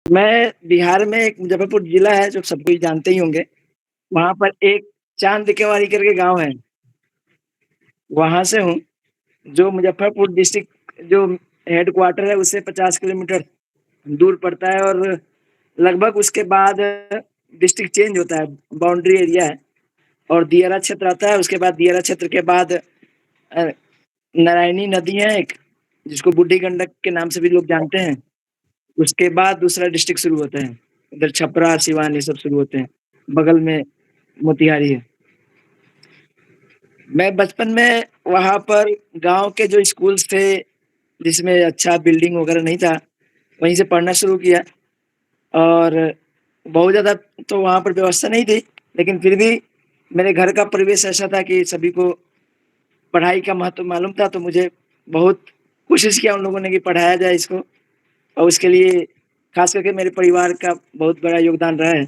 मैं बिहार में एक मुज़फ़्फ़रपुर जिला है जो सब कोई जानते ही होंगे। वहाँ पर एक चाँद केवाड़ी करके गाँव है, वहाँ से हूँ, जो मुज़फ़्फ़रपुर डिस्ट्रिक्ट जो हेडक्वार्टर है उससे 50 किलोमीटर दूर पड़ता है और लगभग उसके बाद डिस्ट्रिक्ट चेंज होता है, बाउंड्री एरिया है और दियारा क्षेत्र आता है, उसके बाद दियारा क्षेत्र के बाद नारायणी नदी है एक, जिसको बूढ़ी गंडक के नाम से भी लोग जानते हैं। उसके बाद दूसरा डिस्ट्रिक्ट शुरू होता है। इधर छपरा, सिवान ये सब शुरू होते हैं। बगल में मोतिहारी है। मैं बचपन में वहाँ पर गाँव के जो स्कूल्स थे, जिसमें अच्छा बिल्डिंग वगैरह नहीं था, वहीं से पढ़ना शुरू किया और बहुत ज़्यादा तो वहाँ पर व्यवस्था नहीं थी, लेकिन फिर भी मेरे घर का परिवेश ऐसा था कि सभी को पढ़ाई का महत्व मालूम था, तो मुझे बहुत कोशिश किया उन लोगों ने कि पढ़ाया जाए इसको और उसके लिए खास करके मेरे परिवार का बहुत बड़ा योगदान रहा है।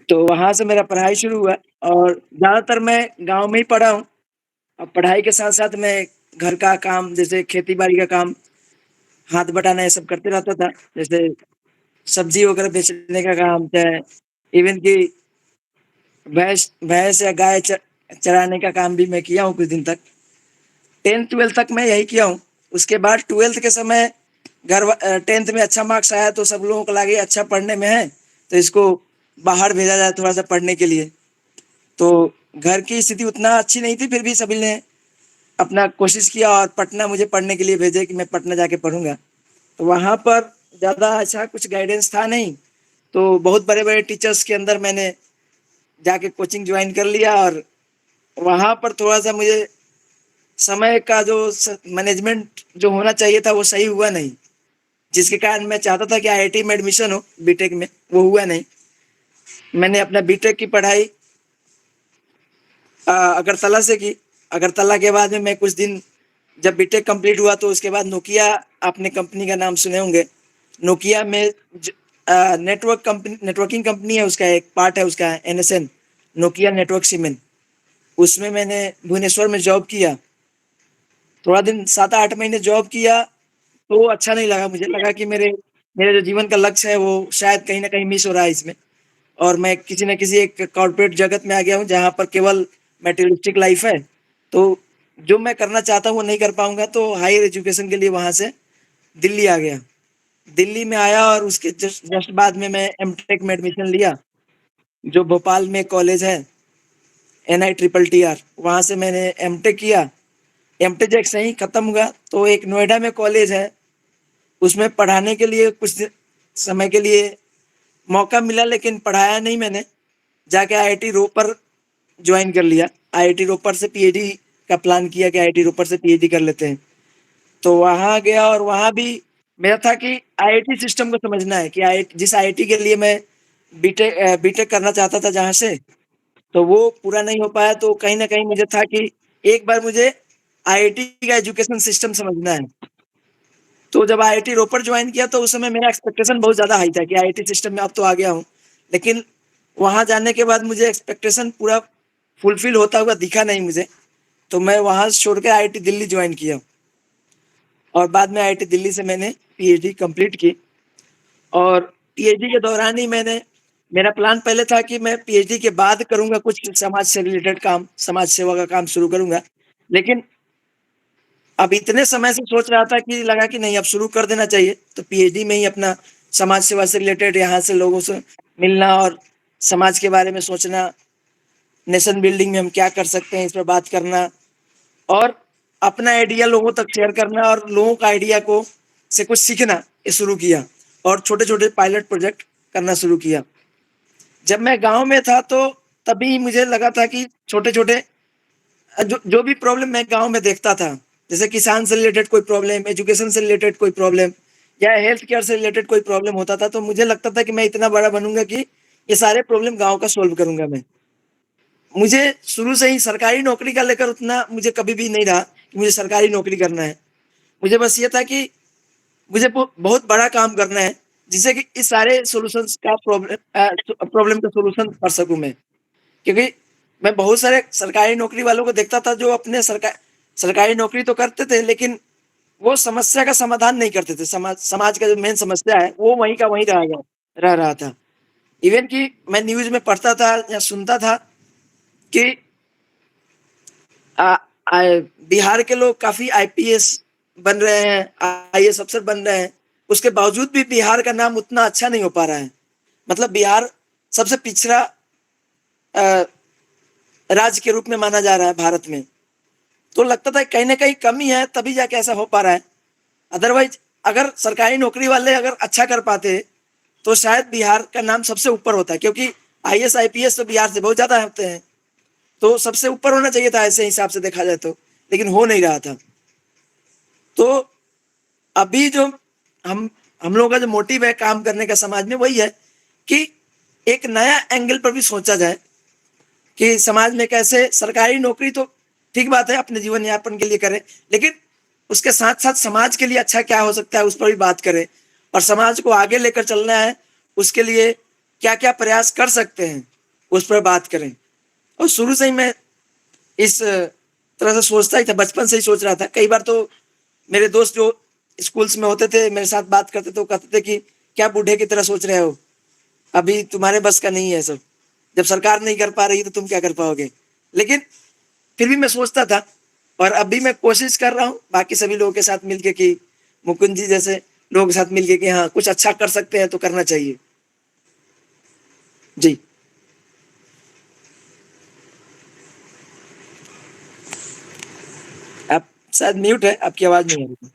तो वहाँ से मेरा पढ़ाई शुरू हुआ और ज़्यादातर मैं गाँव में ही पढ़ा हूँ। अब पढ़ाई के साथ-साथ मैं घर का काम जैसे खेती-बाड़ी का काम, हाथ बटाना ये सब करते रहता था। जैसे सब्ज़ी वगैरह बेचने का काम, चाहे इवन कि भैंस भैंस या गाय चराने का काम भी मैं किया हूँ कुछ दिन तक। 10th-12th तक मैं यही किया हूँ। उसके बाद 12th के समय 10th में अच्छा मार्क्स आया तो सब लोगों को लगा अच्छा पढ़ने में है, तो इसको बाहर भेजा जाए थोड़ा-सा पढ़ने के लिए। तो घर की स्थिति उतना अच्छी नहीं थी, फिर भी सभी ने अपना कोशिश किया और पटना मुझे पढ़ने के लिए भेजे कि मैं पटना जाके पढ़ूँगा। तो वहाँ पर ज़्यादा अच्छा कुछ गाइडेंस था नहीं, तो बहुत बड़े-बड़े टीचर्स के अंदर मैंने जाके कोचिंग जॉइन कर लिया और वहाँ पर थोड़ा-सा मुझे समय का जो मैनेजमेंट जो होना चाहिए था वो सही हुआ नहीं, जिसके कारण मैं चाहता था कि आईआईटी में एडमिशन हो बीटेक में, वो हुआ नहीं। मैंने अपना बीटेक की पढ़ाई अगरतला से की। अगरतला के बाद में मैं कुछ दिन जब बीटेक कंप्लीट हुआ तो उसके बाद नोकिया, आपने कंपनी का नाम सुने होंगे। नोकिया में नेटवर्किंग कंपनी है, उसका एक पार्ट है उसका एनएसएन, नोकिया नेटवर्क सीमेंट। उसमें मैंने भुवनेश्वर में जॉब किया। थोड़ा दिन 7-8 महीने जॉब किया, तो अच्छा नहीं लगा मुझे, लगा कि मेरे मेरे जो जीवन का लक्ष्य है वो शायद कहीं न कहीं मिस हो रहा है इसमें और मैं किसी न किसी एक कॉर्पोरेट जगत में आ गया हूँ, जहाँ पर केवल मटेरियलिस्टिक लाइफ़ है। तो जो मैं करना चाहता हूँ वो नहीं कर पाऊँगा, तो हायर एजुकेशन के लिए वहाँ से दिल्ली आ गया। दिल्ली में आया और उसके जस्ट जस्ट बाद में मैं एमटेक में एडमिशन लिया, जो भोपाल में कॉलेज है, NITTR, वहाँ से मैंने एमटेक किया। एमटेक जब सही खत्म हुआ, तो एक नोएडा में कॉलेज है, उसमें पढ़ाने के लिए कुछ समय के लिए मौका मिला, लेकिन पढ़ाया नहीं मैंने। जाके आईआईटी रोपर जॉइन कर लिया। आईआईटी रोपर से पीएचडी का प्लान किया कि आईआईटी रोपर से पीएचडी कर लेते हैं। तो वहाँ गया और वहाँ भी मेरा था कि आईआईटी सिस्टम को समझना है कि आई जिस आईआईटी के लिए मैं बीटेक करना चाहता था जहाँ से, तो वो पूरा नहीं हो पाया, तो कहीं न कहीं मुझे था कि एक बार मुझे आईआईटी का एजुकेशन सिस्टम समझना है। तो जब आईआईटी रोपर जॉइन किया तो उस समय मेरा एक्सपेक्टेशन बहुत ज़्यादा हाई था कि आईआईटी सिस्टम में अब तो आ गया हूँ। लेकिन वहाँ जाने के बाद मुझे एक्सपेक्टेशन पूरा फुलफ़िल होता हुआ दिखा नहीं मुझे। तो मैं वहाँ से छोड़ के आईआईटी दिल्ली जॉइन किया और बाद में आईआईटी दिल्ली से मैंने पीएचडी कंप्लीट की और पीएचडी के दौरान ही मेरा प्लान पहले था कि मैं पीएचडी के बाद करूँगा कुछ समाज से रिलेटेड काम, समाज सेवा का काम शुरू करूँगा। लेकिन अब इतने समय से सोच रहा था कि लगा कि नहीं अब शुरू कर देना चाहिए, तो पीएचडी में ही अपना समाज सेवा से रिलेटेड यहाँ से लोगों से मिलना और समाज के बारे में सोचना, नेशन बिल्डिंग में हम क्या कर सकते हैं इस पर बात करना और अपना आइडिया लोगों तक शेयर करना और लोगों का आइडिया को से कुछ सीखना, ये शुरू किया और छोटे-छोटे पायलट प्रोजेक्ट करना शुरू किया। जब मैं गाँव में था तो तभी मुझे लगा था कि छोटे-छोटे जो जो भी प्रॉब्लम मैं गाँव में देखता था, जैसे किसान से रिलेटेड कोई प्रॉब्लम, एजुकेशन से रिलेटेड कोई प्रॉब्लम या हेल्थ केयर से रिलेटेड कोई प्रॉब्लम होता था, तो मुझे लगता था कि मैं इतना बड़ा बनूँगा कि ये सारे प्रॉब्लम गाँव का सॉल्व करूँगा मैं। मुझे शुरू से ही सरकारी नौकरी का लेकर उतना मुझे कभी भी नहीं रहा कि मुझे सरकारी नौकरी करना है। मुझे बस ये था कि मुझे बहुत बड़ा काम करना है, जिससे कि इस सारे सॉल्यूशंस का प्रॉब्लम का सॉल्यूशन कर सकूँ मैं। क्योंकि मैं बहुत सारे सरकारी नौकरी वालों को देखता था जो अपने सरकारी नौकरी तो करते थे, लेकिन वो समस्या का समाधान नहीं करते थे। समाज समाज का जो मेन समस्या है, वो वहीं का वहीं रह रहा था। इवन कि मैं न्यूज़ में पढ़ता था या सुनता था कि अ, आय बिहार के लोग काफ़ी आईपीएस बन रहे हैं, आईएएस अफ़सर बन रहे हैं। उसके बावजूद भी बिहार का नाम उतना अच्छा नहीं हो पा रहा है। मतलब बिहार सबसे पिछड़ा अ, राज्य के रूप में माना जा रहा है भारत में। तो लगता था कहीं न कहीं कमी है, तभी जाके ऐसा हो पा रहा है। अदरवाइज़ अगर सरकारी नौकरी वाले अगर अच्छा कर पाते, तो शायद बिहार का नाम सबसे ऊपर होता, क्योंकि आईएएस, आईपीएस तो बिहार से बहुत ज़्यादा होते हैं। तो सबसे ऊपर होना चाहिए था ऐसे हिसाब से देखा जाए तो, लेकिन हो नहीं रहा था। तो अभी जो हम हम लोगों का जो मोटिव है काम करने का समाज में, वही है कि एक नया एंगल पर भी सोचा जाए कि समाज में कैसे सरकारी नौकरी तो ठीक बात है, अपने जीवन यापन के लिए करें, लेकिन उसके साथ-साथ समाज के लिए अच्छा क्या हो सकता है, उस पर भी बात करें और समाज को आगे लेकर चलना है, उसके लिए क्या-क्या प्रयास कर सकते हैं, उस पर बात करें। और शुरू से ही मैं इस तरह से सोचता ही था, बचपन से ही सोच रहा था। कई बार तो मेरे दोस्त जो स्कूल्स में होते थे, मेरे साथ बात करते थे, वो कहते थे कि, "क्या बूढ़े की तरह सोच रहे हो? अभी तुम्हारे बस का नहीं है सब। जब सरकार नहीं कर पा रही है, तो तुम क्या कर पाओगे?" लेकिन फिर भी मैं सोचता था और अभी मैं कोशिश कर रहा हूँ, बाकी सभी लोगों के साथ मिलके कि मुकुंद जी जैसे लोगों के साथ मिलके कि हाँ, कुछ अच्छा कर सकते हैं, तो करना चाहिए। जी। आप शायद म्यूट है, आपकी आवाज़ नहीं आ रही।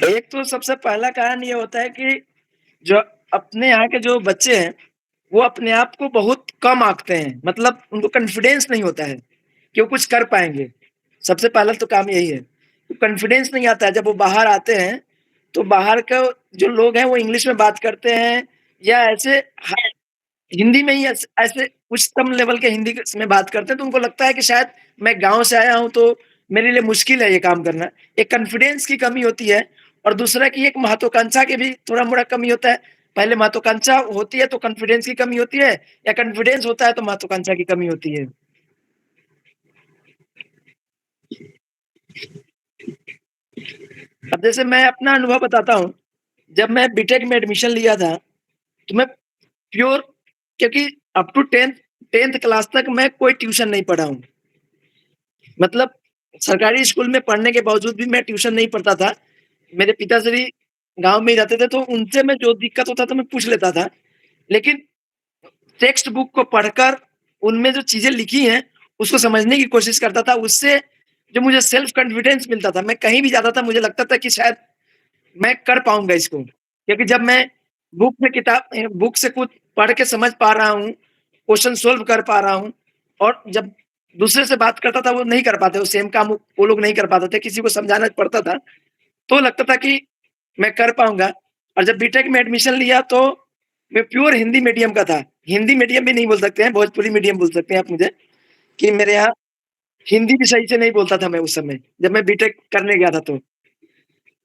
एक तो सबसे पहला कारण ये होता है कि जो अपने यहाँ के जो बच्चे हैं, वो अपने आप को बहुत कम आँकते हैं। मतलब उनको कॉन्फिडेंस नहीं होता है कि वो कुछ कर पाएँगे। सबसे पहला तो काम यही है। कॉन्फिडेंस नहीं आता है, जब वो बाहर आते हैं, तो बाहर का जो लोग हैं, वो इंग्लिश में बात करते हैं या ऐसे ह हिंदी में ही ऐसे उच्चतम लेवल के हिंदी क में बात करते हैं, तो उनको लगता है कि शायद मैं गाँव से आया हूँ, तो मेरे लिए मुश्किल है ये काम करना। एक कॉन्फिडेंस की कमी होती है और दूसरा कि एक महत्वाकांक्षा की भी थोड़ा-मोड़ा कमी होता है। पहले महत्वाकांक्षा होती है, तो कॉन्फिडेंस की कमी होती है या कॉन्फिडेंस होता है, तो महत्वाकांक्षा की कमी होती है। अब जैसे मैं अपना अनुभव बताता हूँ, जब मैं बीटेक में एडमिशन लिया था, तो मैं प्योर क्योंकि अप टू 10th क्लास तक मैं कोई ट्यूशन नहीं पढ़ा हूँ। मतलब सरकारी स्कूल में पढ़ने के बावजूद भी मैं ट्यूशन नहीं पढ़ता था। मेरे पिताश्री गाँव में ही रहते थे, तो उनसे मैं जो दिक्कत होता था, मैं पूछ लेता था। लेकिन टेक्स्ट बुक को पढ़कर उनमें जो चीज़ें लिखी हैं, उसको समझने की कोशिश करता था। उससे जो मुझे सेल्फ कॉन्फिडेंस मिलता था, मैं कहीं भी जाता था, मुझे लगता था कि शायद मैं कर पाऊँगा इसको। क्योंकि जब मैं बुक से कुछ पढ़ के समझ पा रहा हूँ, क्वेश्चन सॉल्व कर पा रहा हूँ और जब दूसरे से बात करता था वो नहीं कर पाते, वो सेम काम वो लोग नहीं कर पाते थे, किसी को समझाना पड़ता था, तो लगता था कि मैं कर पाऊँगा और जब बीटेक में एडमिशन लिया तो मैं प्योर हिंदी मीडियम का था। हिंदी मीडियम भी नहीं बोल सकते हैं, भोजपुरी मीडियम बोल सकते हैं आप मुझे, कि मेरे यहाँ हिंदी भी सही से नहीं बोलता था मैं उस समय, जब मैं बीटेक करने गया था तो।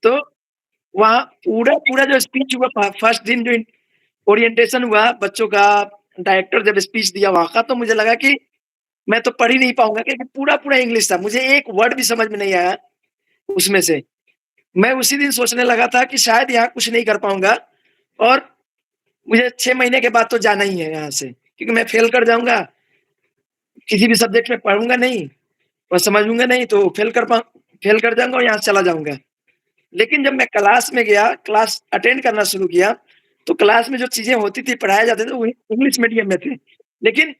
तो वहाँ पूरा-पूरा जो स्पीच हुआ फर्स्ट दिन जो ओरिएंटेशन हुआ बच्चों का, डायरेक्टर जब स्पीच दिया वहाँ का, तो मुझे लगा कि मैं तो पढ़ ही नहीं पाऊँगा क्योंकि पूरा-पूरा इंग्लिश था। मुझे एक वर्ड भी समझ में नहीं आया उसमें से। मैं उसी दिन सोचने लगा था कि शायद यहाँ कुछ नहीं कर पाऊँगा और मुझे 6 महीने के बाद तो जाना ही है यहाँ से, क्योंकि मैं फेल कर जाऊँगा, किसी भी सब्जेक्ट में पढ़ूँगा नहीं और समझूँगा नहीं तो फेल कर जाऊँगा और यहाँ से चला जाऊँगा। लेकिन जब मैं क्लास में गया, क्लास अटेंड करना शुरू किया, तो क्लास में जो चीज़ें होती थी, पढ़ाए जाते थे, वो इंग्लिश मीडियम में थे। लेकिन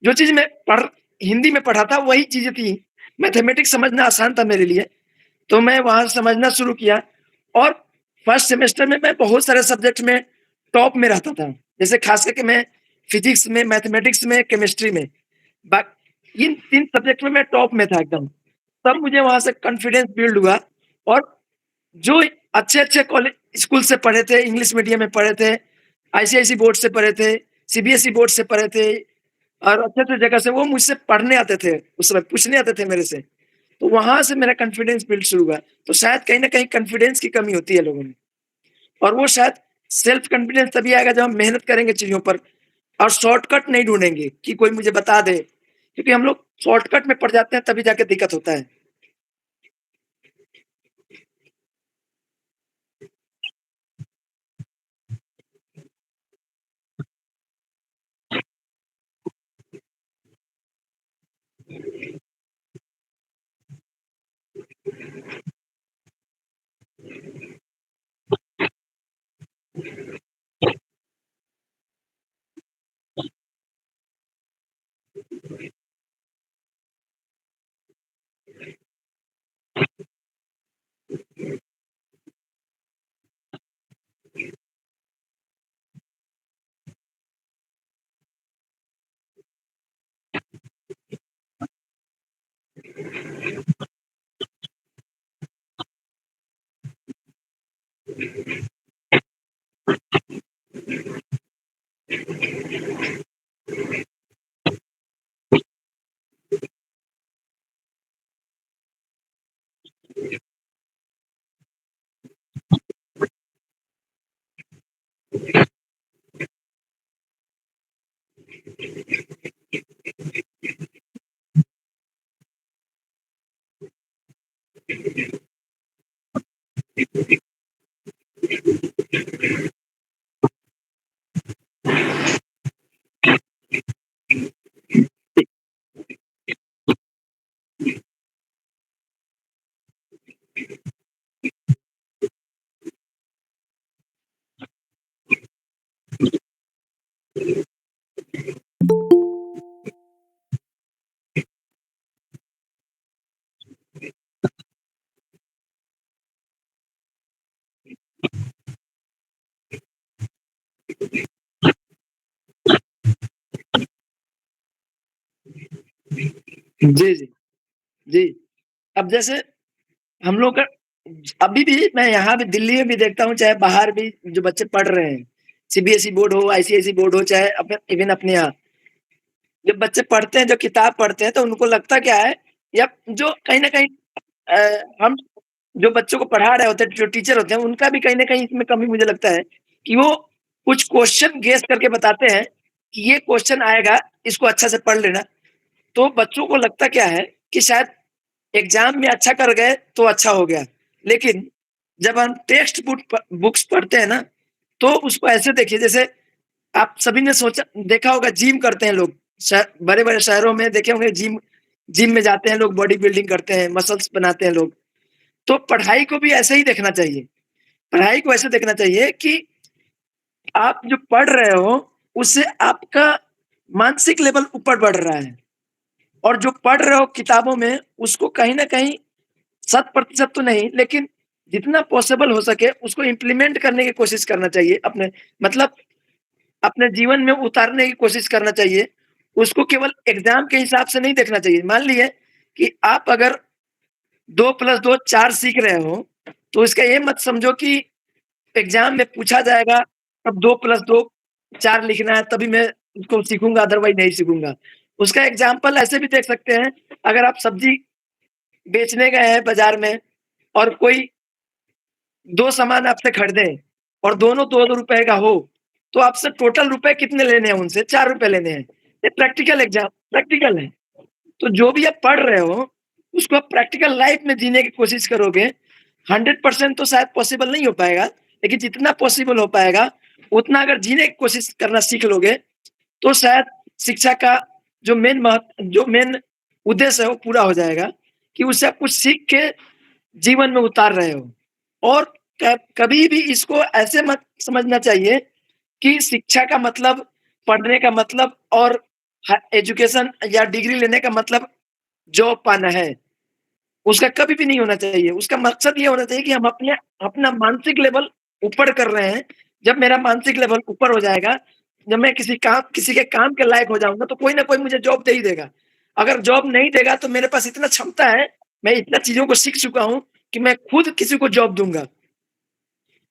जो चीज़ मैं पढ़ हिंदी में पढ़ा था, वही चीज़ें थी। मैथमेटिक्स समझना आसान था मेरे लिए, तो मैं वहाँ समझना शुरू किया और फर्स्ट सेमेस्टर में मैं बहुत सारे सब्जेक्ट में टॉप में रहता था। जैसे खास करके मैं फिज़िक्स में, मैथमेटिक्स में, केमिस्ट्री में, बा इन 3 सब्जेक्ट में मैं टॉप में था एकदम। तब मुझे वहाँ से कॉन्फिडेंस बिल्ड हुआ और जो अच्छे-अच्छे कॉलेज स्कूल से पढ़े थे, इंग्लिश मीडियम में पढ़े थे, आईसीआईसी बोर्ड से पढ़े थे, सीबीएसई बोर्ड से पढ़े थे और अच्छे-अच्छे जगह से वो मुझसे पढ़ने आते थे, उस समय पूछने आते थे मेरे से। तो वहाँ से मेरा कॉन्फिडेंस बिल्ड शुरू हुआ। तो शायद कहीं न कहीं कॉन्फिडेंस की कमी होती है लोगों में और वो शायद सेल्फ कॉन्फिडेंस तभी आएगा जब हम मेहनत करेंगे चीज़ों पर और शॉर्टकट नहीं ढूँढेंगे कि कोई मुझे बता दे, क्योंकि हम लोग शॉर्टकट में पड़ जाते हैं तभी जाके दिक्कत होता है। जी, जी। जी। अब जैसे हम लोग का अभी भी मैं यहाँ भी दिल्ली में भी देखता हूँ, चाहे बाहर भी जो बच्चे पढ़ रहे हैं, सीबीएसई बोर्ड हो, आईसीआईसी बोर्ड हो, चाहे इवन अपने यहाँ, जब बच्चे पढ़ते हैं, जो किताब पढ़ते हैं, तो उनको लगता क्या है या जो कहीं न कहीं हम जो बच्चों को पढ़ा रहे होते हैं, जो टीचर होते हैं, उनका भी कहीं न कहीं इसमें कमी मुझे लगता है कि वो कुछ क्वेश्चन गेस करके बताते हैं कि ये क्वेश्चन आएगा, इसको अच्छा से पढ़ लेना। तो बच्चों को लगता क्या है कि शायद एग्ज़ाम में अच्छा कर गए तो अच्छा हो गया। लेकिन जब हम टेक्स्ट बुक्स पढ़ते हैं ना, तो उसको ऐसे देखिए जैसे आप सभी ने सोचा देखा होगा जिम करते हैं लोग। बड़े-बड़े शहरों में देखे होंगे जिम जिम में जाते हैं लोग, बॉडी बिल्डिंग करते हैं, मसल्स बनाते हैं लोग। तो पढ़ाई को भी ऐसे ही देखना चाहिए। पढ़ाई को ऐसे देखना चाहिए कि आप जो पढ़ रहे हो, उससे आपका मानसिक लेवल ऊपर बढ़ रहा है और जो पढ़ रहे हो किताबों में, उसको कहीं न कहीं 100% तो नहीं, लेकिन जितना पॉसिबल हो सके उसको इम्प्लीमेंट करने की कोशिश करना चाहिए अपने मतलब अपने जीवन में उतारने की कोशिश करना चाहिए। उसको केवल एग्ज़ाम के हिसाब से नहीं देखना चाहिए। मान लीजिए कि आप अगर 2 प्लस 2 4 सीख रहे हो, तो इसका ये मत समझो कि एग्ज़ाम में पूछा जाएगा, अब 2 प्लस 2 4 लिखना है तभी मैं उसको सीखूँगा अदरवाइज़ नहीं सीखूँगा। उसका एग्ज़ाम्पल ऐसे भी देख सकते हैं, अगर आप सब्ज़ी बेचने गए हैं बाज़ार में और कोई 2 सामान आपसे खरीदें और दोनों 2-2 रुपए का हो, तो आपसे टोटल रुपए कितने लेने हैं उनसे? 4 रुपए लेने हैं। ये प्रैक्टिकल है। तो जो भी आप पढ़ रहे हो, उसको आप प्रैक्टिकल लाइफ़ में जीने की कोशिश करोगे, 100% तो शायद पॉसिबल नहीं हो पाएगा, लेकिन जितना पॉसिबल हो पाएगा, उतना अगर जीने की कोशिश करना सीख लोगे, तो शायद शिक्षा का जो मेन उद्देश्य है, वो पूरा हो जाएगा कि उससे आप कुछ सीख के जीवन में उतार रहे हो। और कभी भी इसको ऐसे मत समझना चाहिए कि शिक्षा का मतलब पढ़ने का मतलब और एजुकेशन या डिग्री लेने का मतलब जॉब पाना है। उसका कभी भी नहीं होना चाहिए। उसका मकसद ये होना चाहिए कि हम अपने अपना मानसिक लेवल ऊपर कर रहे हैं। जब मेरा मानसिक लेवल ऊपर हो जाएगा, जब मैं किसी के काम के लायक हो जाऊँगा, तो कोई ना कोई मुझे जॉब दे ही देगा। अगर जॉब नहीं देगा तो मेरे पास इतना क्षमता है, मैं इतना चीज़ों को सीख चुका हूँ कि मैं खुद किसी को जॉब दूँगा।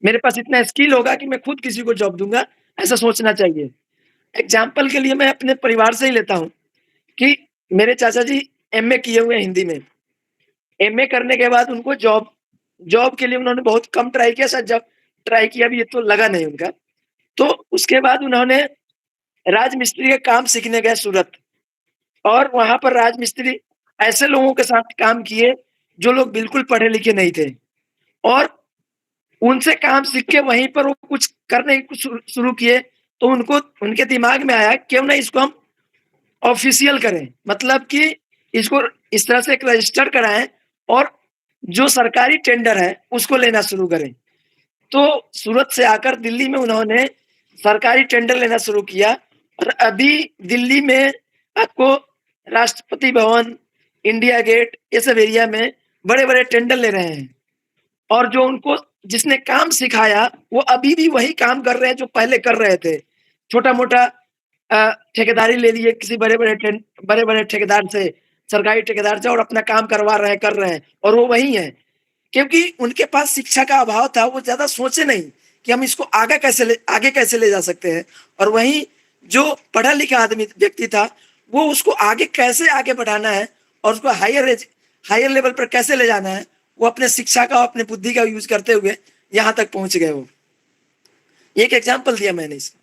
मेरे पास इतना स्किल होगा कि मैं खुद किसी को जॉब दूँगा, ऐसा सोचना चाहिए। एग्ज़ाम्पल के लिए मैं अपने परिवार से ही लेता हूँ कि मेरे चाचा जी एमए किए हुए हैं हिंदी में। एमए करने के बाद उनको जॉब जॉब के लिए उन्होंने बहुत कम ट्राई किया, शायद जब ट्राई किया भी तो लगा नहीं उनका। तो उसके बाद उन्होंने राजमिस्त्री का काम सीखने गए सूरत और वहाँ पर राजमिस्त्री ऐसे लोगों के साथ काम किए, जो लोग बिल्कुल पढ़े-लिखे नहीं थे और उनसे काम सीख के वहीं पर वो कुछ करने की शुरू किए, तो उनको उनके दिमाग में आया क्यों ना इसको हम ऑफ़िशियल करें। मतलब कि इसको इस तरह से एक रजिस्टर कराएँ और जो सरकारी टेंडर है, उसको लेना शुरू करें। तो सूरत से आकर दिल्ली में उन्होंने सरकारी टेंडर लेना शुरू किया और अभी दिल्ली में आपको राष्ट्रपति भवन, इंडिया गेट ये सब एरिया में बड़े-बड़े टेंडर ले रहे हैं। और जो उनको जिसने काम सिखाया, वो अभी भी वही काम कर रहे हैं जो पहले कर रहे थे। छोटा-मोटा ठेकेदारी ले लिए किसी बड़े-बड़े ठेकेदार से, सरकारी ठेकेदार से और अपना काम करवा रहे हैं, कर रहे हैं और वो वही हैं। क्योंकि उनके पास शिक्षा का अभाव था, वो ज़्यादा सोचे नहीं कि हम इसको आगे कैसे ले जा सकते हैं और वहीं जो पढ़ा-लिखा आदमी व्यक्ति था, वो उसको कैसे आगे बढ़ाना है और उसको हायर लेवल पर कैसे ले जाना है, वो अपने शिक्षा का और अपनी बुद्धि का यूज़ करते हुए यहाँ तक पहुँच गए वो। एक एग्ज़ाम्पल दिया मैंने इसका।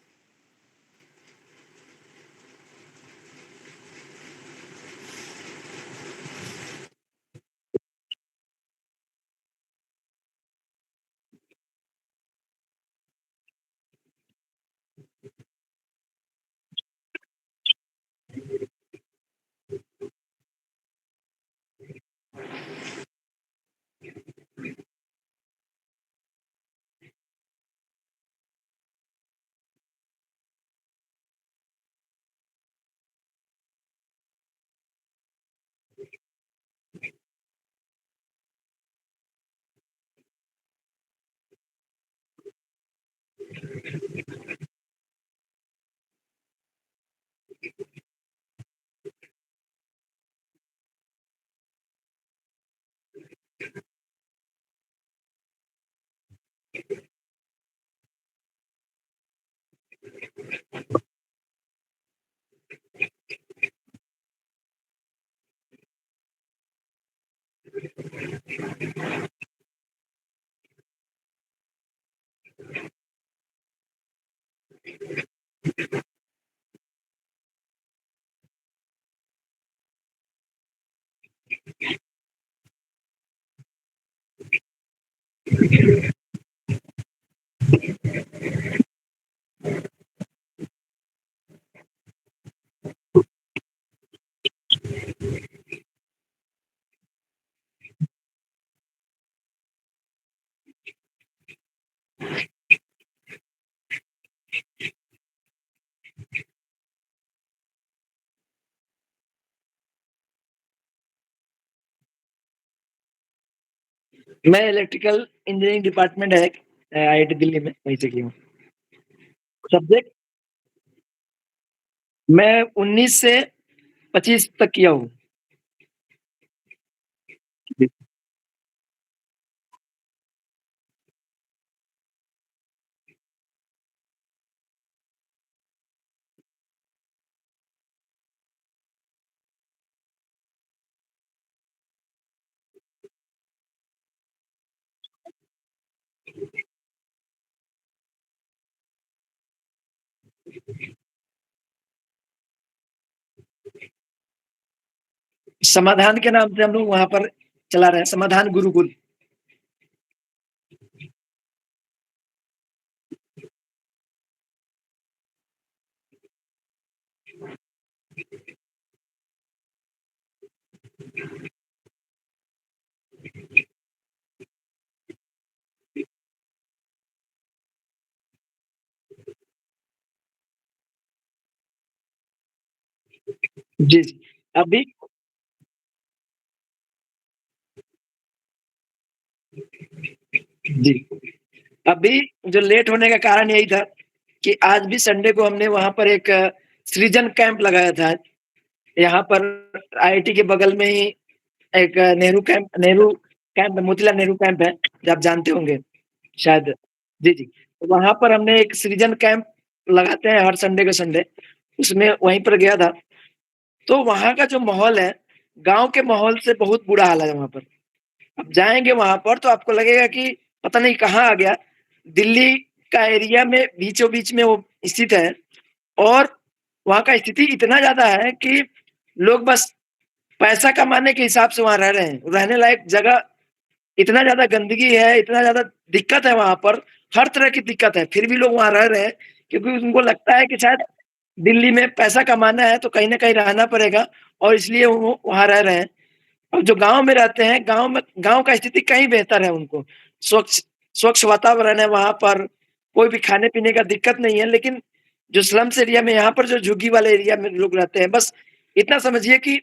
मैं इलेक्ट्रिकल इंजीनियरिंग डिपार्टमेंट है आईआईटी दिल्ली में, वहीं से किया हूँ। सब्जेक्ट मैं 19 से 25 तक किया हूँ। जी। समाधान के नाम से हम लोग वहाँ पर चला रहे हैं, समाधान गुरुकुल। जी, जी। अभी जी, अभी जो लेट होने का कारण यही था कि आज भी संडे को हमने वहाँ पर एक सृजन कैंप लगाया था। यहाँ पर आईआईटी के बगल में ही एक नेहरू कैंप मोतीलाल नेहरू कैंप है, जो आप जानते होंगे शायद। जी, जी। तो वहाँ पर हमने एक सृजन कैंप लगाते हैं हर संडे के संडे, उसमें वहीं पर गया था। तो वहाँ का जो माहौल है, गाँव के माहौल से बहुत बुरा हाल है वहाँ पर। आप जाएँगे वहाँ पर तो आपको लगेगा कि पता नहीं कहाँ आ गया। दिल्ली का एरिया में बीचों-बीच में वो स्थित है और वहाँ का स्थिति इतना ज़्यादा है कि लोग बस पैसा कमाने के हिसाब से वहाँ रह रहे हैं। रहने लायक जगह इतना ज़्यादा गंदगी है, इतना ज़्यादा दिक्कत है वहाँ पर, हर तरह की दिक्कत है, फिर भी लोग वहाँ रह रहे हैं क्योंकि उनको लगता है कि शायद दिल्ली में पैसा कमाना है तो कहीं न कहीं रहना पड़ेगा और इसलिए वो वहाँ रह रहे हैं। और जो गाँव में रहते हैं, गाँव का स्थिति कहीं बेहतर है उनको। स्वच्छ स्वच्छ वातावरण है वहाँ पर, कोई भी खाने-पीने का दिक्कत नहीं है, लेकिन जो स्लम्स एरिया में यहाँ पर जो झुग्गी वाले एरिया में लोग रहते हैं, बस इतना समझिए कि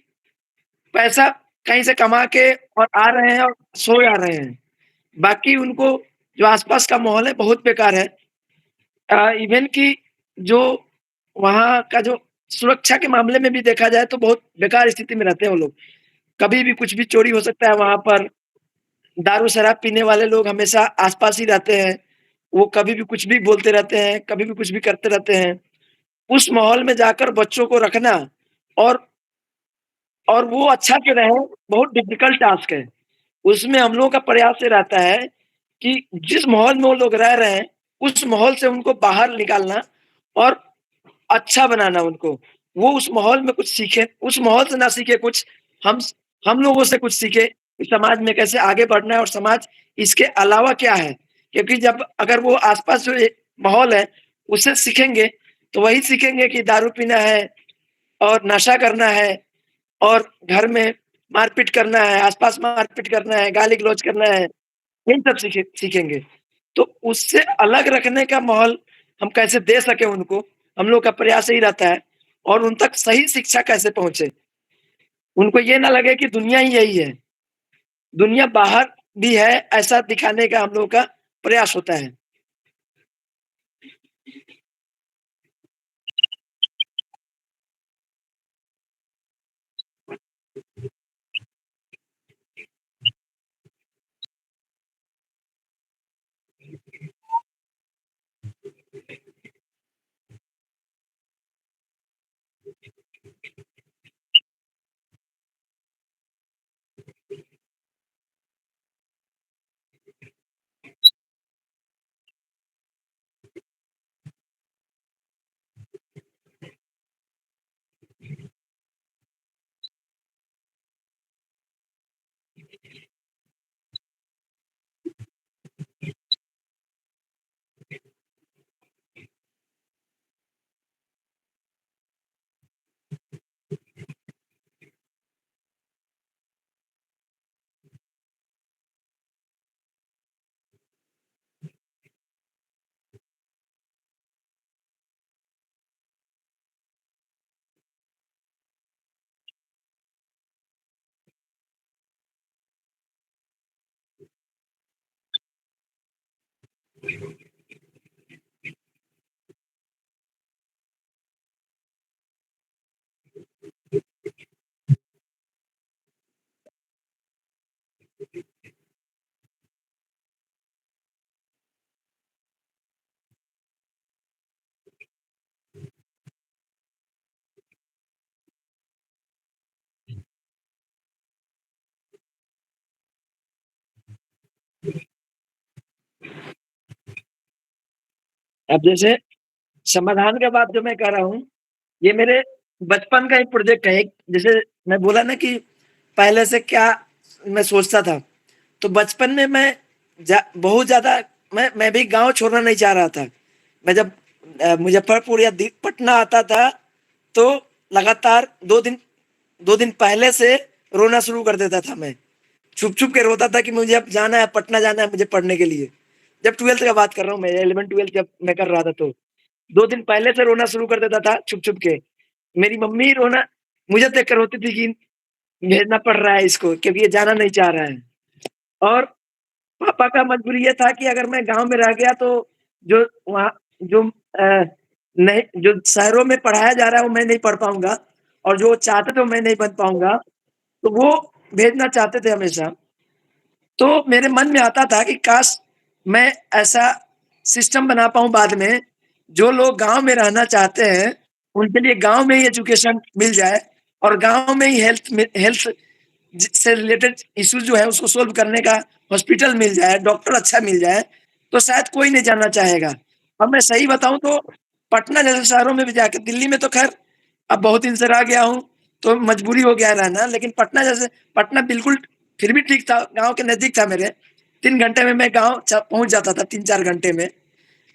पैसा कहीं से कमा के और आ रहे हैं और सो जा रहे हैं। बाकी उनको जो आस-पास का माहौल है बहुत बेकार है। इवन कि जो वहाँ का जो सुरक्षा के मामले में भी देखा जाए तो बहुत बेकार स्थिति में रहते हैं वो लोग। कभी भी कुछ भी चोरी हो सकता है वहाँ पर। दारू-शराब पीने वाले लोग हमेशा आस-पास ही रहते हैं। वो कभी भी कुछ भी बोलते रहते हैं, कभी भी कुछ भी करते रहते हैं। उस माहौल में जाकर बच्चों को रखना और वो अच्छा से रहें, बहुत डिफ़िकल्ट टास्क है। उसमें हम लोगों का प्रयास ये रहता है कि जिस माहौल में वो लोग रह रहे हैं, उस माहौल से उनको बाहर निकालना और अच्छा बनाना उनको। वो उस माहौल में कुछ सीखें, उस माहौल से ना सीखे कुछ, हम स हम लोगों से कुछ सीखे कि समाज में कैसे आगे बढ़ना है और समाज इसके अलावा क्या है? क्योंकि जब अगर वो आस-पास जो एक माहौल है, उससे सीखेंगे, तो वही सीखेंगे कि दारू पीना है और नशा करना है और घर में मारपीट करना है, आस-पास मारपीट करना है, गाली-गलौज करना है, यही सब सीखेंगे। तो उससे अलग रखने का माहौल हम कैसे दे सकें उनको, हम लोग का प्रयास यही रहता है और उन तक सही शिक्षा कैसे पहुँचे। उनको ये ना लगे कि दुनिया ही यही है, दुनिया बाहर भी है, ऐसा दिखाने का हम लोगों का प्रयास होता है। अब जैसे समाधान का बात जो मैं कर रहा हूँ, ये मेरे बचपन का एक प्रोजेक्ट है। एक जैसे मैं बोला ना कि पहले से क्या मैं सोचता था, तो बचपन में मैं बहुत ज़्यादा मैं भी गाँव छोड़ना नहीं चाह रहा था। मैं जब मुज़फ्फरपुर या पटना आता था, तो लगातार 2 दिन पहले से रोना शुरू कर देता था मैं। छुप-छुप के रोता था कि मुझे अब जाना है, पटना जाना है मुझे पढ़ने के लिए। जब 12th का बात कर रहा हूँ मैं, 11th-12th जब मैं कर रहा था तो। 2 दिन पहले से रोना शुरू कर देता था छुप-छुप के। मेरी मम्मी रोना मुझे देख कर रोती थी कि भेजना पड़ रहा है इसको क्योंकि ये जाना नहीं चाह रहा है। और पापा का मजबूरी ये था कि अगर मैं गाँव में रह गया तो जो वहाँ जो अ, नहीं जो शहरों में पढ़ाया जा रहा है वो मैं नहीं पढ़ पाऊँगा और जो वो चाहते थे वो मैं नहीं बन पाऊँगा, तो वो भेजना चाहते थे हमेशा। तो मेरे मन में आता था कि काश मैं ऐसा सिस्टम बना पाऊँ बाद में, जो लोग गाँव में रहना चाहते हैं, उनके लिए गाँव में ही एजुकेशन मिल जाए और गाँव में ही हेल्थ से रिलेटेड इश्यूज़ जो है उसको सॉल्व करने का हॉस्पिटल मिल जाए, डॉक्टर अच्छा मिल जाए, तो शायद कोई नहीं जाना चाहेगा। अब मैं सही बताऊँ तो पटना जैसे शहरों में भी जाके दिल्ली में तो ख़ैर अब बहुत दिन से रह गया हूँ, तो मजबूरी हो गया है रहना, लेकिन पटना बिल्कुल फिर भी ठीक था, गाँव के नज़दीक था मेरे। 3 घंटे में मैं गाँव पहुँच जाता था 3-4 घंटे में।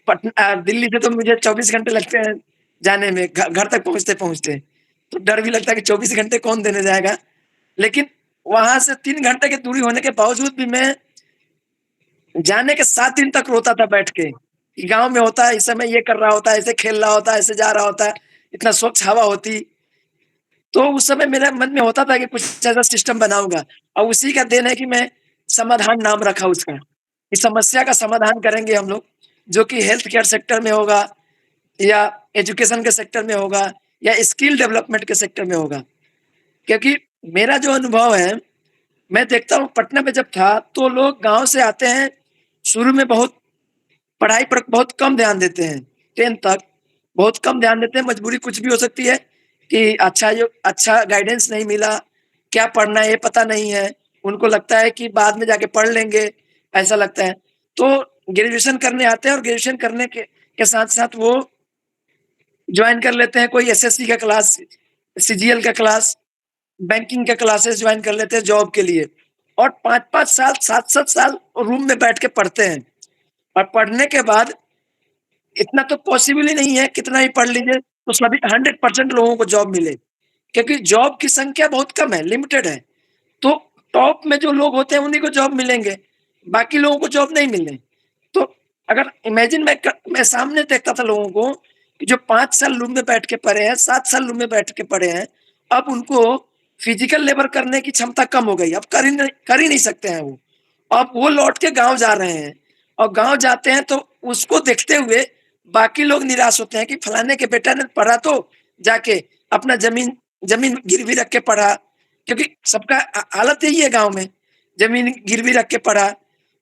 दिल्ली से तो मुझे 24 घंटे लगते हैं जाने में, घर तक पहुँचते-पहुँचते। तो डर भी लगता है कि 24 घंटे कौन देने जाएगा। लेकिन वहाँ से 3 घंटे की दूरी होने के बावजूद भी मैं जाने के 7 दिन तक रोता था बैठ के, कि गाँव में होता है, इस समय ये कर रहा होता है, ऐसे खेल रहा होता है, ऐसे जा रहा होता है, इतना स्वच्छ हवा होती। तो उस समय मेरे मन में होता था कि कुछ ऐसा सिस्टम बनाऊँगा और उसी का देन है कि मैं समाधान नाम रखा उसका। इस समस्या का समाधान करेंगे हम लोग, जो कि हेल्थ केयर सेक्टर में होगा या एजुकेशन के सेक्टर में होगा या स्किल डेवलपमेंट के सेक्टर में होगा। क्योंकि मेरा जो अनुभव है, मैं देखता हूँ पटना में जब था, तो लोग गाँव से आते हैं, शुरू में बहुत पढ़ाई पर बहुत कम ध्यान देते हैं, 10th तक बहुत कम ध्यान देते हैं, मजबूरी कुछ भी हो सकती है कि अच्छा गाइडेंस नहीं मिला, क्या पढ़ना है ये पता नहीं है, उनको लगता है कि बाद में जाके पढ़ लेंगे, ऐसा लगता है। तो ग्रेजुएशन करने आते हैं और ग्रेजुएशन करने के साथ-साथ वो जॉइन कर लेते हैं कोई एसएससी का क्लास, सीजीएल का क्लास, बैंकिंग के क्लासेस जॉइन कर लेते हैं जॉब के लिए और 5-5 साल, 7-7 साल रूम में बैठ के पढ़ते हैं और पढ़ने के बाद इतना तो पॉसिबल ही नहीं है, कितना ही पढ़ लीजिए, तो सभी 100% लोगों को जॉब मिले, क्योंकि जॉब की संख्या बहुत कम है, लिमिटेड है। तो टॉप में जो लोग होते हैं उन्हीं को जॉब मिलेंगे, बाकी लोगों को जॉब नहीं मिलने। तो अगर इमेजिन मैं सामने देखता था लोगों को कि जो 5 साल रूम में बैठ के पढ़े हैं, 7 साल रूम में बैठ के पढ़े हैं, अब उनको फिजिकल लेबर करने की क्षमता कम हो गई, अब कर ही नहीं सकते हैं वो। अब वो लौट के गाँव जा रहे हैं और गाँव जाते हैं तो उसको देखते हुए बाकी लोग निराश होते हैं कि फलाने के बेटा ने पढ़ा तो जाके अपना ज़मीन ज़मीन गिरवी रख के पढ़ा, क्योंकि सबका हालत यही है गाँव में, ज़मीन गिरवी रख के पढ़ा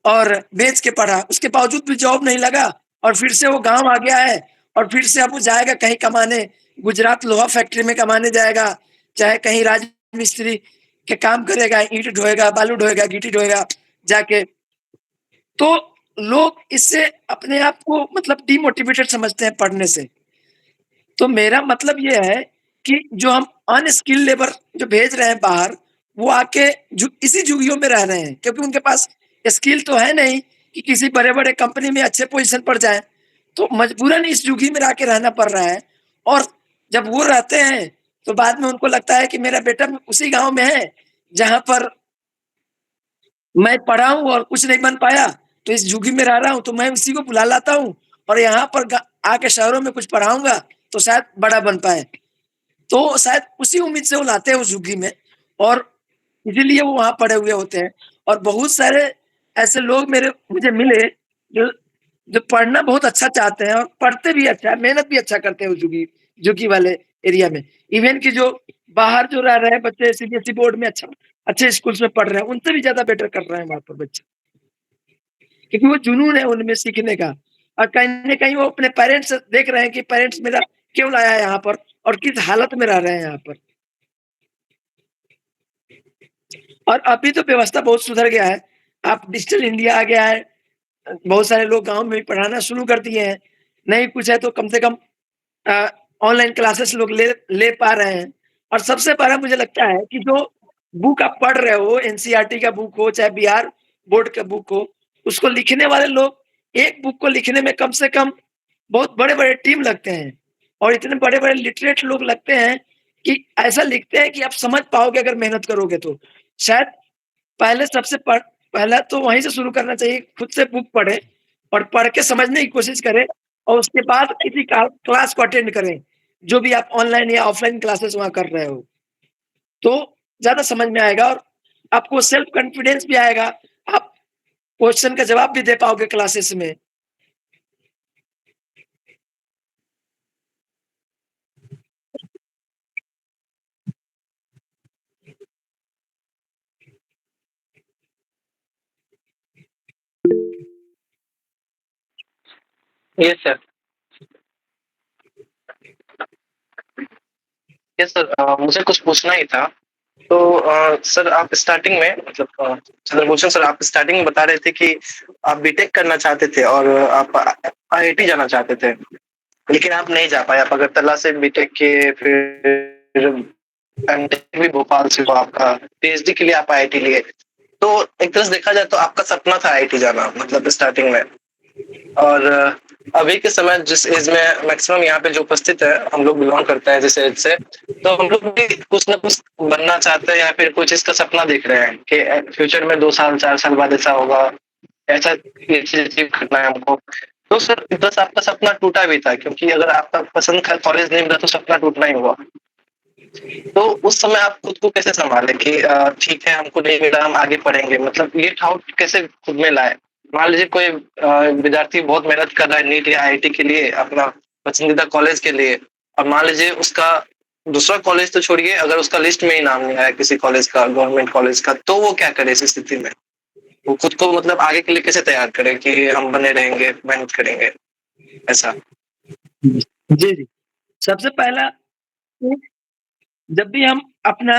और बेच के पढ़ा, उसके बावजूद भी जॉब नहीं लगा और फिर से वो गाँव आ गया है और फिर से अब वो जाएगा कहीं कमाने, गुजरात लोहा फैक्ट्री में कमाने जाएगा, चाहे कहीं राजमिस्त्री के काम करेगा, ईंट ढोएगा, बालू ढोएगा, गिट्टी ढोएगा जाके। तो लोग इससे अपने आप को मतलब डिमोटिवेटेड समझते हैं पढ़ने से। तो मेरा मतलब ये है कि जो हम अनस्किल्ड लेबर जो भेज रहे हैं बाहर, वो आके इसी झुग्गियों में रह रहे हैं क्योंकि उनके पास स्किल तो है नहीं कि किसी बड़े-बड़े कंपनी में अच्छे पोज़ीशन पर जाएँ। तो मजबूरन इस झुग्गी में आके रहना पड़ रहा है और जब वो रहते हैं, तो बाद में उनको लगता है कि मेरा बेटा उसी गाँव में है, जहाँ पर मैं पढ़ा हूँ और कुछ नहीं बन पाया, तो इस झुग्गी में रह रहा हूँ, तो मैं उसी को बुला लाता हूँ और यहाँ पर आके शहरों में कुछ पढ़ाऊँगा, तो शायद बड़ा बन पाए। तो शायद उसी उम्मीद से वो लाते हैं उस झुग्गी में और इसीलिए वो वहाँ पड़े हुए होते हैं और बहुत सारे ऐसे लोग मुझे मिले जो जो पढ़ना बहुत अच्छा चाहते हैं और पढ़ते भी अच्छा है, मेहनत भी अच्छा करते हैं वो झुग्गी वाले एरिया में। इवन कि जो बाहर जो रह रहे हैं बच्चे सीबीएसई बोर्ड में अच्छे स्कूल्स में पढ़ रहे हैं, उनसे भी ज़्यादा बेटर कर रहे हैं वहाँ पर बच्चे। क्योंकि वो जुनून है उनमें सीखने का और कहीं न कहीं वो अपने पेरेंट्स देख रहे हैं कि पेरेंट्स मेरा क्यों लाया है यहाँ पर और किस हालत में रह रहे हैं यहाँ पर। और अभी तो व्यवस्था बहुत सुधर गया है। आप डिजिटल इंडिया आ गया है। बहुत सारे लोग गाँव में भी पढ़ाना शुरू कर दिए हैं। नहीं कुछ है तो कम से कम अ, ऑनलाइन क्लासेस लोग ले ले पा रहे हैं। और सबसे बड़ा मुझे लगता है कि जो बुक आप पढ़ रहे हो, एनसीईआरटी का बुक हो, चाहे बिहार बोर्ड का बुक हो, उसको लिखने वाले लोग एक बुक को लिखने में कम से कम बहुत बड़े-बड़े टीम लगते हैं और इतने बड़े-बड़े लिटरेट लोग लगते हैं कि ऐसा लिखते हैं कि आप समझ पाओगे अगर मेहनत करोगे तो। शायद पहले सबसे पहला तो वहीं से शुरू करना चाहिए, खुद से बुक पढ़ें और पढ़ के समझने की कोशिश करें और उसके बाद किसी क्लास को अटेंड करें, जो भी आप ऑनलाइन या ऑफलाइन क्लासेस वहाँ कर रहे हो। तो ज़्यादा समझ में आएगा और आपको सेल्फ कॉन्फिडेंस भी आएगा। आप क्वेश्चन का जवाब भी दे पाओगे क्लासेस में। Yes sir. यस सर, मुझे कुछ पूछना ही था। तो सर आप स्टार्टिंग में मतलब चंद्रभूषण सर आप स्टार्टिंग में बता रहे थे कि आप बीटेक करना चाहते थे और आप आईआईटी जाना चाहते थे, लेकिन आप नहीं जा पाए। आप अगरतला से बीटेक किए, फिर एमटेक भी भोपाल से हुआ आपका, पीएचडी के लिए आप आईआईटी लिए। तो एक तरह से देखा जाए तो आपका सपना था आईआईटी जाना मतलब स्टार्टिंग में। और अभी के समय जिस एज में मैक्सिमम यहाँ पे जो उपस्थित है, हम लोग बिलोंग करते हैं जिस एज से, तो हम लोग भी कुछ ना कुछ बनना चाहते हैं या फिर कोई चीज का सपना देख रहे हैं कि फ्यूचर में 2 साल 4 साल बाद ऐसा होगा, ऐसा ये चीज अचीव करना है हमको। तो सर बस आपका सपना टूटा भी था, क्योंकि अगर आपका पसंद का कॉलेज नहीं मिला तो सपना टूटना ही हुआ। तो उस समय आप खुद को कैसे संभाले कि ठीक है हमको नहीं मिला, हम आगे पढ़ेंगे, मतलब ये ठाउट कैसे खुद में लाए? मान लीजिए कोई विद्यार्थी बहुत मेहनत कर रहा है नीट या आईआईटी के लिए, अपना पसंदीदा कॉलेज के लिए, और मान लीजिए उसका दूसरा कॉलेज तो छोड़िए, अगर उसका लिस्ट में ही नाम नहीं आया किसी कॉलेज का, गवर्नमेंट कॉलेज का, तो वो क्या करे इस स्थिति में? वो खुद को मतलब आगे के लिए कैसे तैयार करे कि हम बने रहेंगे, मेहनत करेंगे, ऐसा? जी, जी। सबसे पहला तो जब भी हम अपना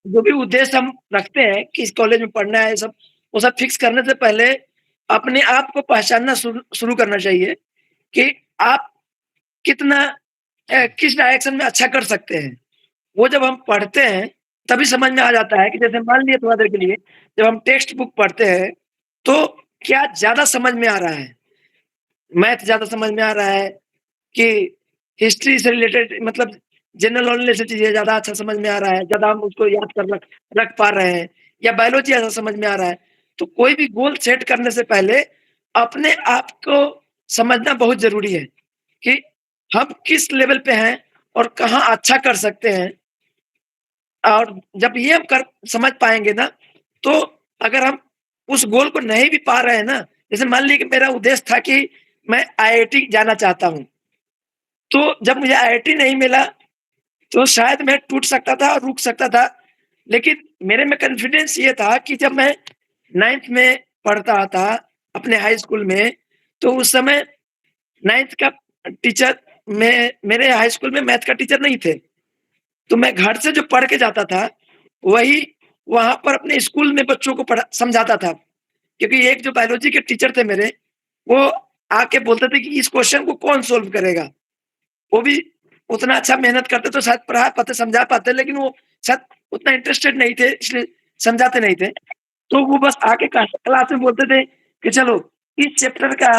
जो भी उद्देश्य हम रखते हैं कि इस कॉलेज में पढ़ना है सब, वो सब फिक्स करने से पहले अपने आप को पहचानना शुरू शुरू करना चाहिए कि आप कितना किस डायरेक्शन में अच्छा कर सकते हैं। वो जब हम पढ़ते हैं, तभी समझ में आ जाता है कि जैसे मान लीजिए थोड़ा देर के लिए, जब हम टेक्स्ट बुक पढ़ते हैं, तो क्या ज़्यादा समझ में आ रहा है? मैथ ज़्यादा समझ में आ रहा है कि हिस्ट्री से रिलेटेड मतलब जनरल नॉलेज से चीज़ें ज़्यादा अच्छा समझ में आ रहा है, ज़्यादा हम उसको याद कर रख रख पा रहे हैं या बायोलॉजी ज़्यादा समझ में आ रहा है। तो कोई भी गोल सेट करने से पहले अपने आप को समझना बहुत ज़रूरी है कि हम किस लेवल पे हैं और कहाँ अच्छा कर सकते हैं। और जब ये हम कर समझ पाएँगे ना, तो अगर हम उस गोल को नहीं भी पा रहे हैं ना, जैसे मान लीजिए कि मेरा उद्देश्य था कि मैं आईआईटी जाना चाहता हूँ। तो जब मुझे आईआईटी नहीं मिला, तो शायद मैं टूट सकता था और रुक सकता था। लेकिन मेरे में कॉन्फिडेंस ये था कि जब मैं 9th में पढ़ता था अपने हाई स्कूल में, तो उस समय 9th का टीचर में मेरे हाई स्कूल में मैथ का टीचर नहीं थे। तो मैं घर से जो पढ़ के जाता था, वही वहाँ पर अपने स्कूल में बच्चों को पढ़ा समझाता था। क्योंकि एक जो बायोलॉजी के टीचर थे मेरे, वो आके बोलते थे कि इस क्वेश्चन को कौन सॉल्व करेगा? वो भी उतना अच्छा मेहनत करते तो शायद पढ़ा पाते, समझा पाते, लेकिन वो शायद उतना इंटरेस्टेड नहीं थे, इसलिए समझाते नहीं थे। तो वो बस आके क्लास में बोलते थे कि चलो इस चैप्टर का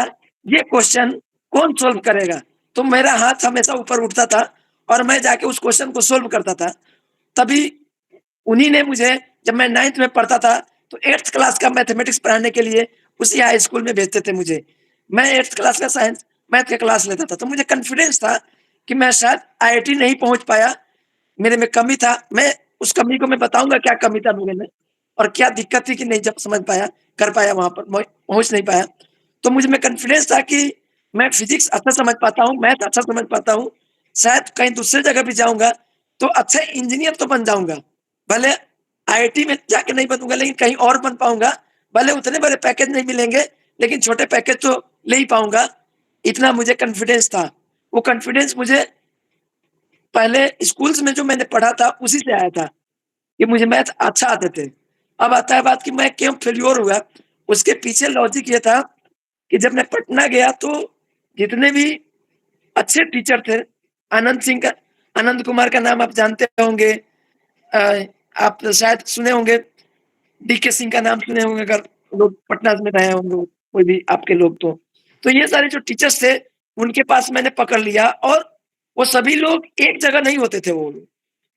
ये क्वेश्चन कौन सॉल्व करेगा? तो मेरा हाथ हमेशा ऊपर उठता था और मैं जाके उस क्वेश्चन को सॉल्व करता था। तभी उन्हीं ने मुझे जब मैं 9th में पढ़ता था, तो 8th क्लास का मैथमेटिक्स पढ़ाने के लिए उसी हाई स्कूल में भेजते थे मुझे। मैं 8th क्लास का साइंस मैथ का क्लास लेता था, तो मुझे कॉन्फिडेंस था कि मैं शायद आईआईटी नहीं पहुँच पाया, मेरे में कमी था। मैं उस कमी को मैं बताऊँगा क्या कमी था मेरे में और क्या दिक्कत थी कि नहीं जब समझ पाया, कर पाया वहाँ पर, मैं पहुँच नहीं पाया। तो मुझ में कॉन्फिडेंस था कि मैं फिज़िक्स अच्छा समझ पाता हूँ, मैथ अच्छा समझ पाता हूँ, शायद कहीं दूसरी जगह भी जाऊँगा, तो अच्छा इंजीनियर तो बन जाऊँगा। भले आईआईटी में जाके नहीं बनूँगा, लेकिन कहीं और बन पाऊँगा, भले उतने बड़े पैकेज नहीं मिलेंगे, लेकिन छोटे पैकेज तो ले ही पाऊँगा, इतना मुझे कॉन्फिडेंस था। वो कॉन्फिडेंस मुझे पहले स्कूल्स में जो मैंने पढ़ा था, उसी से आया था कि मुझे मैथ अच्छा आते थे। अब आता है बात कि मैं क्यों फेल्योर हुआ, उसके पीछे लॉजिक ये था कि जब मैं पटना गया तो जितने भी अच्छे टीचर थे, आनंद सिंह का आनंद कुमार का नाम आप जानते होंगे। अ, आप शायद सुने होंगे, डीके सिंह का नाम सुने होंगे अगर लोग पटना में रहे होंगे, कोई भी आपके लोग तो। तो ये सारे जो टीचर्स थे, उनके पास मैंने पकड़ लिया और वो सभी लोग एक जगह नहीं होते थे वो लोग।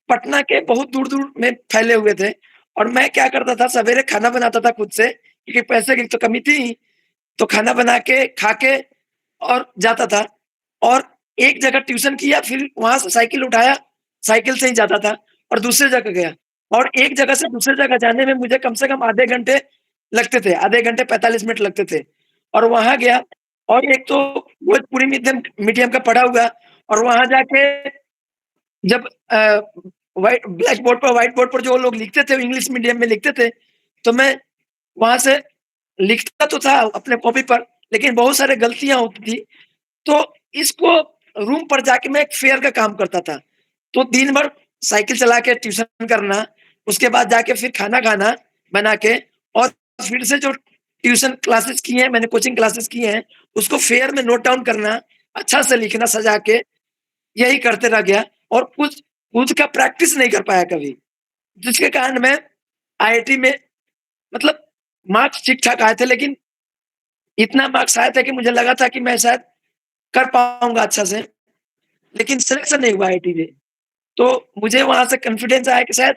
पटना के बहुत दूर-दूर में फैले हुए थे और मैं क्या करता था, सवेरे खाना बनाता था खुद से क्योंकि पैसे की तो कमी थी, तो खाना बना के, खा के और जाता था और एक जगह ट्यूशन किया, फिर वहाँ से साइकिल उठाया, साइकिल से ही जाता था और दूसरी जगह गया और एक जगह से दूसरी जगह जाने में मुझे कम से कम आधे घंटे लगते थे, आधे घंटे 45 मिनट लगते थे और वहाँ गया और एक तो भोजपुरी मीडियम मीडियम का पढ़ा हुआ और वहाँ जाके जब व्हाइट बोर्ड पर जो लोग लिखते थे, इंग्लिश मीडियम में लिखते थे, तो मैं वहाँ से लिखता तो था अपने कॉपी पर, लेकिन बहुत सारी गलतियाँ होती थी। तो इसको रूम पर जाके मैं एक फेयर का काम करता था। तो दिन भर साइकिल चला के ट्यूशन करना, उसके बाद जाके फिर खाना खाना बना के और फिर से जो ट्यूशन क्लासेस की हैं, मैंने कोचिंग क्लासेस की हैं, उसको फेयर में नोट डाउन करना, अच्छा से लिखना सजा के, यही करते रह गया और कुछ खुद का प्रैक्टिस नहीं कर पाया कभी। जिसके कारण मैं आईआईटी में मतलब मार्क्स ठीक-ठाक आए थे, लेकिन इतना मार्क्स आया था कि मुझे लगा था कि मैं शायद कर पाऊँगा अच्छा से, लेकिन सिलेक्शन नहीं हुआ आईआईटी में। तो मुझे वहाँ से कॉन्फिडेंस आया कि शायद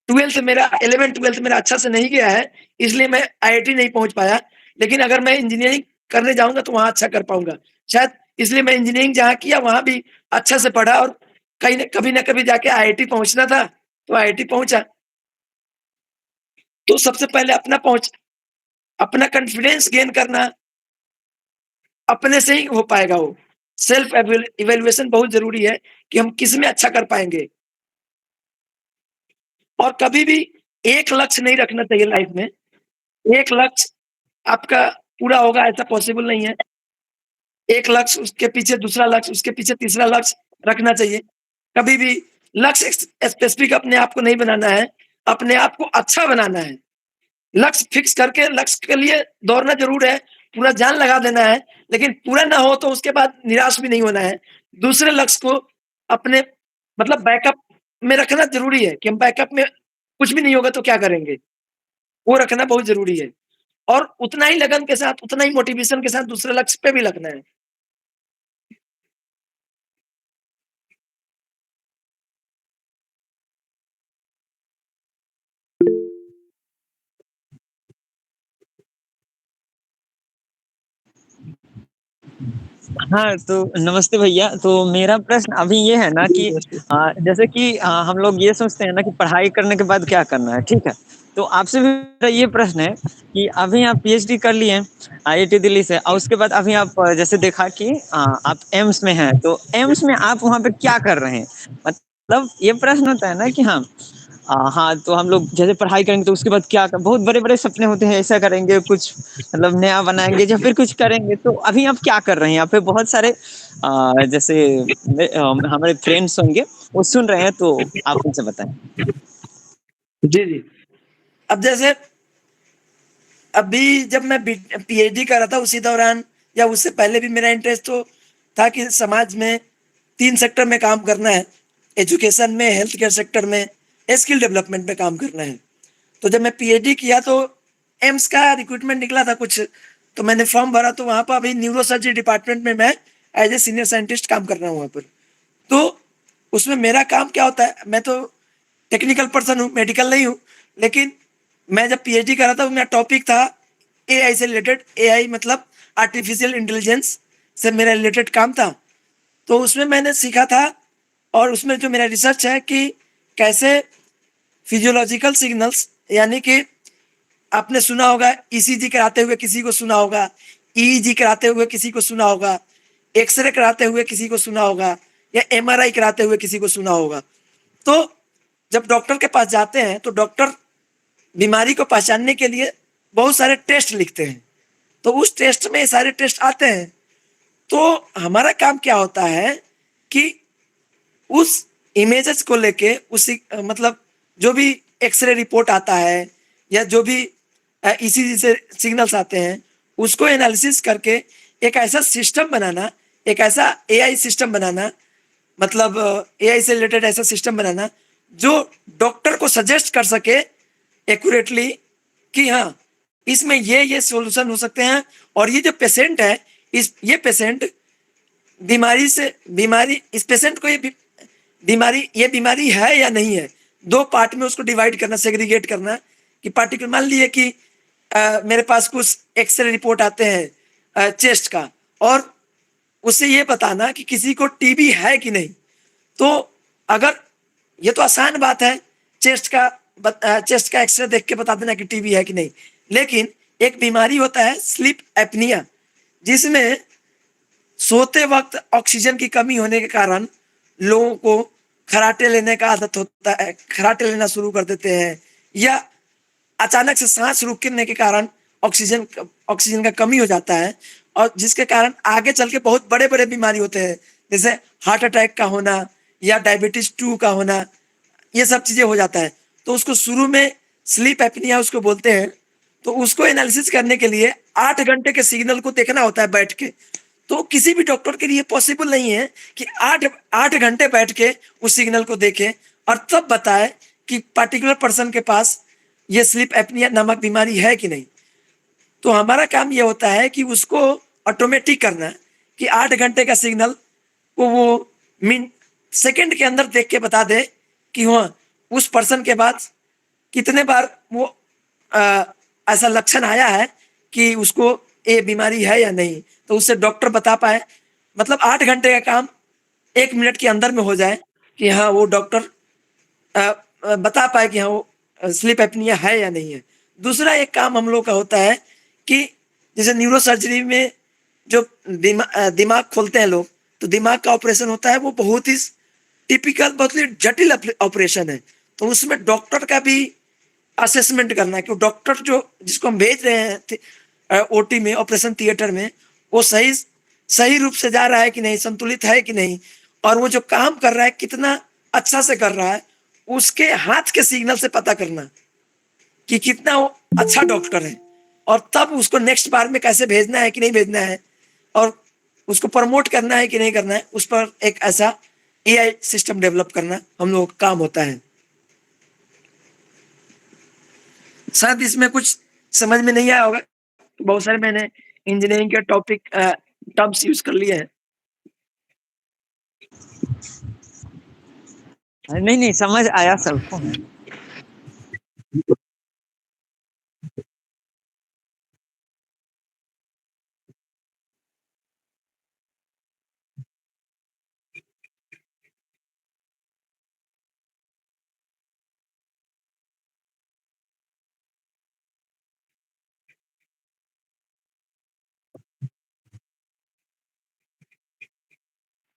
11th-12th मेरा अच्छा से नहीं गया है, इसलिए मैं आईआईटी नहीं पहुँच पाया। लेकिन अगर मैं इंजीनियरिंग करने जाऊँगा तो वहाँ अच्छा कर पाऊँगा। शायद इसलिए मैं इंजीनियरिंग जहाँ किया वहाँ भी अच्छा से पढ़ा और कभी न कभी जाके आईआईटी पहुँचना था, तो आईआईटी पहुँचा। तो सबसे पहले अपना कॉन्फिडेंस गेन करना अपने से ही हो पाएगा वो। सेल्फ इवैल्यूएशन बहुत ज़रूरी है कि हम किसमें अच्छा कर पाएँगे और कभी भी एक लक्ष्य नहीं रखना चाहिए लाइफ़ में। एक लक्ष्य आपका पूरा होगा ऐसा पॉसिबल नहीं है। एक लक्ष्य, उसके पीछे दूसरा लक्ष्य, उसके पीछे तीसरा लक्ष्य रखना चाहिए। कभी भी लक्ष्य स्पेसिफिक अपने आप को नहीं बनाना है, अपने आप को अच्छा बनाना है। लक्ष्य फिक्स करके लक्ष्य के लिए दौड़ना ज़रूर है, पूरा जान लगा देना है, लेकिन पूरा ना हो तो उसके बाद निराश भी नहीं होना है। दूसरे लक्ष्य को अपने मतलब बैकअप में रखना ज़रूरी है कि हम बैकअप में कुछ भी नहीं होगा तो क्या करेंगे? वो रखना बहुत ज़रूरी है और उतना ही लगन के साथ, उतना ही मोटिवेशन के साथ दूसरे लक्ष्य पे भी लगना है। हाँ, तो नमस्ते भैया। तो मेरा प्रश्न अभी ये है ना कि जैसे कि हम लोग ये सोचते हैं ना कि पढ़ाई करने के बाद क्या करना है, ठीक है? तो आपसे भी मेरा ये प्रश्न है कि अभी आप पीएचडी कर लिए हैं आईआईटी दिल्ली से और उसके बाद अभी आप जैसे देखा कि आप एम्स में हैं, तो एम्स में आप वहाँ पे क्या कर रहे हैं? मतलब ये प्रश्न होता है ना कि हाँ, तो हम लोग जैसे पढ़ाई करेंगे तो उसके बाद क्या बहुत बड़े-बड़े सपने होते हैं, ऐसा करेंगे, कुछ मतलब नया बनाएँगे या फिर कुछ करेंगे। तो अभी आप क्या कर रहे हैं? यहाँ पे बहुत सारे जैसे हमारे फ्रेंड्स होंगे, वो सुन रहे हैं, तो आप उनसे बताएँ। जी, जी। अब जैसे अभी जब मैं पीएचडी कर रहा था उसी दौरान या उससे पहले भी मेरा इंटरेस्ट तो था कि समाज में 3 सेक्टर में काम करना है। एजुकेशन में, हेल्थ केयर सेक्टर में, स्किल डेवलपमेंट में काम करना है। तो जब मैं पीएचडी किया तो एम्स का रिक्रूटमेंट निकला था कुछ, तो मैंने फॉर्म भरा तो वहाँ पर अभी न्यूरोसर्जरी डिपार्टमेंट में मैं एज़ ए सीनियर साइंटिस्ट काम कर रहा हूँ वहाँ पर। तो उसमें मेरा काम क्या होता है, मैं तो टेक्निकल पर्सन हूँ, मेडिकल नहीं हूँ, लेकिन मैं जब पीएचडी कर रहा था, मेरा टॉपिक था एआई से रिलेटेड। एआई मतलब आर्टिफिशियल इंटेलिजेंस से मेरा रिलेटेड काम था। तो उसमें मैंने सीखा था और उसमें जो मेरा रिसर्च है कि कैसे फिजियोलॉजिकल सिग्नल्स, यानी कि आपने सुना होगा ईसीजी कराते हुए किसी को सुना होगा, ईईजी कराते हुए किसी को सुना होगा, एक्सरे कराते हुए किसी को सुना होगा, या एमआरआई कराते हुए किसी को सुना होगा। तो जब डॉक्टर के पास जाते हैं तो डॉक्टर बीमारी को पहचानने के लिए बहुत सारे टेस्ट लिखते हैं, तो उस टेस्ट में सारे टेस्ट आते हैं। तो हमारा काम क्या होता है कि उस इमेजेस को लेके उसी मतलब जो भी एक्सरे रिपोर्ट आता है या जो भी ईसीजी से सिग्नल्स आते हैं, उसको एनालिसिस करके एक ऐसा सिस्टम बनाना, एक ऐसा एआई सिस्टम बनाना, मतलब एआई से रिलेटेड ऐसा सिस्टम बनाना जो डॉक्टर को सजेस्ट कर सके एक्यूरेटली कि हाँ इसमें ये सॉल्यूशन हो सकते हैं, और ये जो पेशेंट है ये पेशेंट बीमारी इस पेशेंट को ये बीमारी है या नहीं है। दो पार्ट में उसको डिवाइड करना, सेग्रीगेट करना कि पार्टिकुलर मान लिए कि मेरे पास कुछ एक्सरे रिपोर्ट आते हैं चेस्ट का, और उससे ये बताना कि किसी को टीबी है कि नहीं। तो अगर ये तो आसान बात है, चेस्ट का एक्सरे देख के बता देना कि टीबी है कि नहीं, लेकिन एक बीमारी होता है स्लीप एपनिया, जिसमें सोते वक्त ऑक्सीजन की कमी होने के कारण लोगों को खराटे लेने का आदत होता है, खराटे लेना शुरू कर देते हैं, या अचानक से सांस रुकने के कारण ऑक्सीजन का कमी हो जाता है, और जिसके कारण आगे चल के बहुत बड़े बड़े बीमारी होते हैं, जैसे हार्ट अटैक का होना या डायबिटीज 2 का होना, ये सब चीजें हो जाता है। तो उसको शुरू में स्लीप एपनिया उसको बोलते हैं। तो उसको एनालिसिस करने के लिए 8 घंटे के सिग्नल को देखना होता है बैठ के। तो किसी भी डॉक्टर के लिए पॉसिबल नहीं है कि 8 घंटे बैठ के उस सिग्नल को देखे और तब बताए कि पार्टिकुलर पर्सन के पास ये स्लीप एपनिया नामक बीमारी है कि नहीं। तो हमारा काम ये होता है कि उसको ऑटोमेटिक करना कि 8 घंटे का सिग्नल को वो सेकंड के अंदर देख के बता दे कि हाँ उस पर्सन के बाद कितने बार वो ऐसा लक्षण आया है कि उसको ये बीमारी है या नहीं, तो उससे डॉक्टर बता पाए। मतलब 8 घंटे का काम 1 मिनट के अंदर में हो जाए कि हाँ वो डॉक्टर बता पाए कि हाँ वो स्लीप एपनिया है या नहीं है। दूसरा एक काम हम लोग का होता है कि जैसे न्यूरो सर्जरी में जो दिमाग खोलते हैं लोग, तो दिमाग का ऑपरेशन होता है, वो बहुत ही टिपिकल, बहुत ही जटिल ऑपरेशन है। तो उसमें डॉक्टर का भी असेसमेंट करना है कि डॉक्टर जो जिसको हम भेज रहे हैं ओटी में, ऑपरेशन थिएटर में, वो सही रूप से जा रहा है कि नहीं, संतुलित है कि नहीं, और वो जो काम कर रहा है कितना अच्छा से कर रहा है, उसके हाथ के सिग्नल से पता करना कि कितना वो अच्छा डॉक्टर है, और तब उसको नेक्स्ट बार में कैसे भेजना है कि नहीं भेजना है, और उसको प्रमोट करना है कि नहीं करना है, उस पर एक ऐसा एआई सिस्टम डेवलप करना हम लोगों का काम होता है। शायद इसमें कुछ समझ में नहीं आया होगा, बहुत सारे मैंने इंजीनियरिंग के टॉपिक टर्म्स यूज कर लिए हैं। नहीं समझ आया सबको।